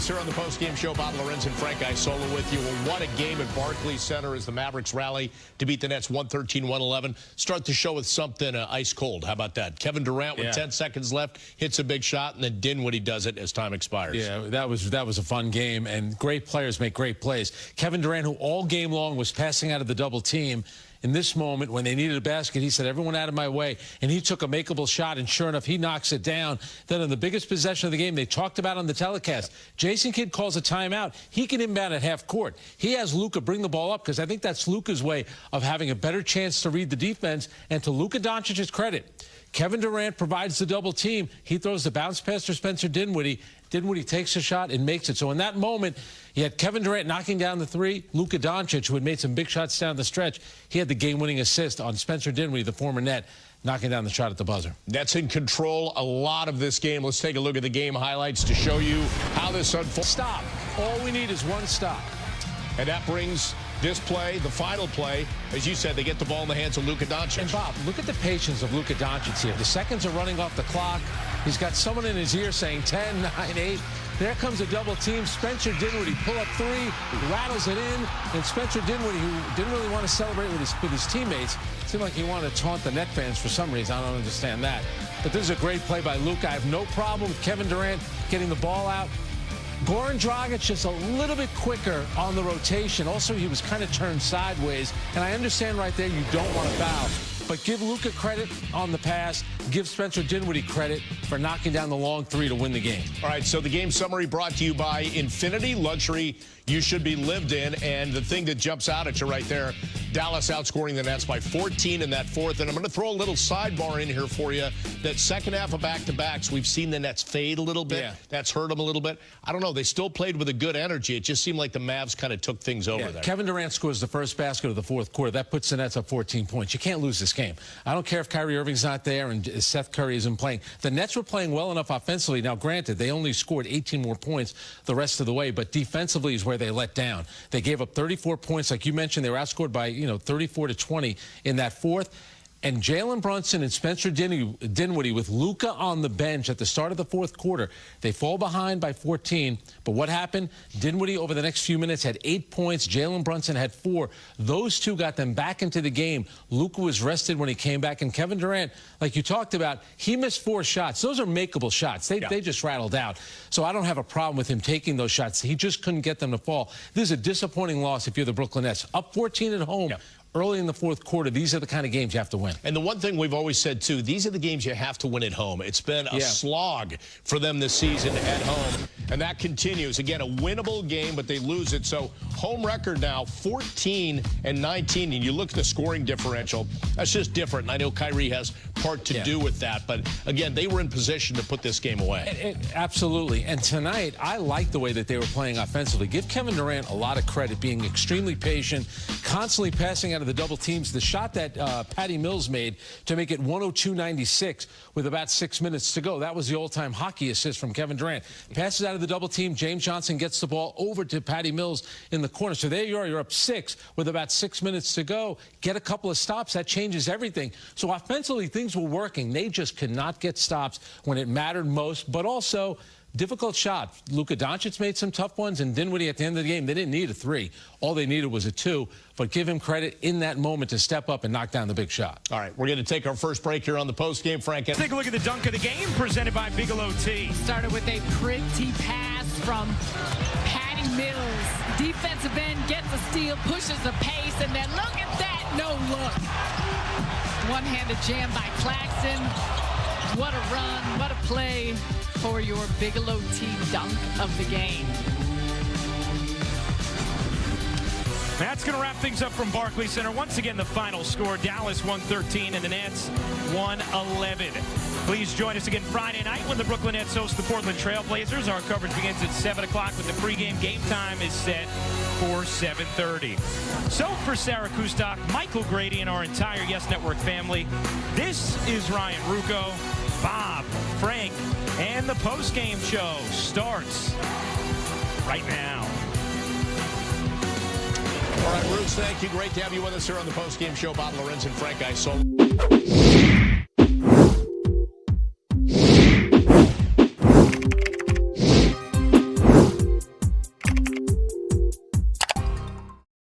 us here on the postgame show. Bob Lorenz and Frank Isola with you. Well, what a game at Barclays Center as the Mavericks rally to beat the Nets 113-111. Start the show with something ice cold. How about that? Kevin Durant with 10 seconds left hits a big shot, and then Dinwiddie does it as time expires. Yeah, that was a fun game, and great players make great plays. Kevin Durant, who all game long was passing out of the double team, in this moment, when they needed a basket, he said, everyone out of my way, and he took a makeable shot, and sure enough, he knocks it down. Then in the biggest possession of the game, they talked about on the telecast, Jason Kidd calls a timeout. He can inbound at half court. He has Luka bring the ball up, because I think that's Luka's way of having a better chance to read the defense. And to Luka Doncic's credit, Kevin Durant provides the double team. He throws the bounce pass to Spencer Dinwiddie. Dinwiddie takes a shot and makes it. So in that moment, you had Kevin Durant knocking down the three. Luka Doncic, who had made some big shots down the stretch, he had the game-winning assist on Spencer Dinwiddie, the former Net, knocking down the shot at the buzzer. Nets in control a lot of this game. Let's take a look at the game highlights to show you how this unfolds. Stop. All we need is one stop. And that brings this play, the final play. As you said, they get the ball in the hands of Luka Doncic. And Bob, look at the patience of Luka Doncic here. The seconds are running off the clock. He's got someone in his ear saying 10, 9, 8. There comes a double team. Spencer Dinwiddie pull up three, rattles it in, and Spencer Dinwiddie, who didn't really want to celebrate with his teammates, seemed like he wanted to taunt the Net fans for some reason. I don't understand that. But this is a great play by Luka. I have no problem with Kevin Durant getting the ball out. Goran Dragic just a little bit quicker on the rotation. Also, he was kind of turned sideways. And I understand right there you don't want to foul. But give Luka credit on the pass. Give Spencer Dinwiddie credit for knocking down the long three to win the game. All right, so the game summary brought to you by Infinity Luxury you should be lived in. And the thing that jumps out at you right there, Dallas outscoring the Nets by 14 in that fourth. And I'm going to throw a little sidebar in here for you. That second half of back-to-backs, we've seen the Nets fade a little bit. Yeah. That's hurt them a little bit. I don't know. They still played with a good energy. It just seemed like the Mavs kind of took things over there. Kevin Durant scores the first basket of the fourth quarter. That puts the Nets up 14 points. You can't lose this game. I don't care if Kyrie Irving's not there and Seth Curry isn't playing. The Nets were playing well enough offensively. Now, granted, they only scored 18 more points the rest of the way, but defensively is where they let down. They gave up 34 points. Like you mentioned, they were outscored by, 34-20 in that fourth. And Jalen Brunson and Spencer Dinwiddie with Luka on the bench at the start of the fourth quarter. They fall behind by 14. But what happened? Dinwiddie over the next few minutes had 8 points. Jalen Brunson had 4. Those two got them back into the game. Luka was rested when he came back. And Kevin Durant, like you talked about, he missed 4 shots. Those are makeable shots. They just rattled out. So I don't have a problem with him taking those shots. He just couldn't get them to fall. This is a disappointing loss if you're the Brooklyn Nets. Up 14 at home. Early in the fourth quarter, these are the kind of games you have to win. And the one thing we've always said, too, these are the games you have to win at home. It's been a slog for them this season at home, and that continues. Again, a winnable game, but they lose it. So home record now, 14-19, and you look at the scoring differential. That's just different, and I know Kyrie has part to do with that. But, again, they were in position to put this game away. Absolutely. And tonight, I like the way that they were playing offensively. Give Kevin Durant a lot of credit, being extremely patient, constantly passing out of the double teams. The shot that Patty Mills made to make it 102-96 with about 6 minutes to go. That was the all-time hockey assist from Kevin Durant. Passes out of the double team. James Johnson gets the ball over to Patty Mills in the corner. So there you are. You're up 6 with about 6 minutes to go. Get a couple of stops. That changes everything. So offensively, things were working. They just could not get stops when it mattered most. But also, difficult shot. Luka Doncic made some tough ones, and Dinwiddie at the end of the game, they didn't need a 3. All they needed was a 2. But give him credit in that moment to step up and knock down the big shot. All right, we're going to take our first break here on the postgame, Frank. Take a look at the dunk of the game presented by Bigelow Tea. Started with a pretty pass from Patty Mills. Defensive end gets a steal, pushes the pace, and then look at that, no look. One-handed jam by Claxton. What a run, what a play for your Bigelow Tea dunk of the game. That's going to wrap things up from Barclays Center. Once again, the final score, Dallas 113 and the Nets 111. Please join us again Friday night when the Brooklyn Nets host the Portland Trail Blazers. Our coverage begins at 7 o'clock, but the pregame game time is set for 7:30. So for Sarah Kustok, Michael Grady, and our entire Yes Network family, this is Ryan Rucco, Bob, Frank, and the postgame show starts right now. All right, Bruce, thank you. Great to have you with us here on the postgame show. Bob Lorenz and Frank Isola.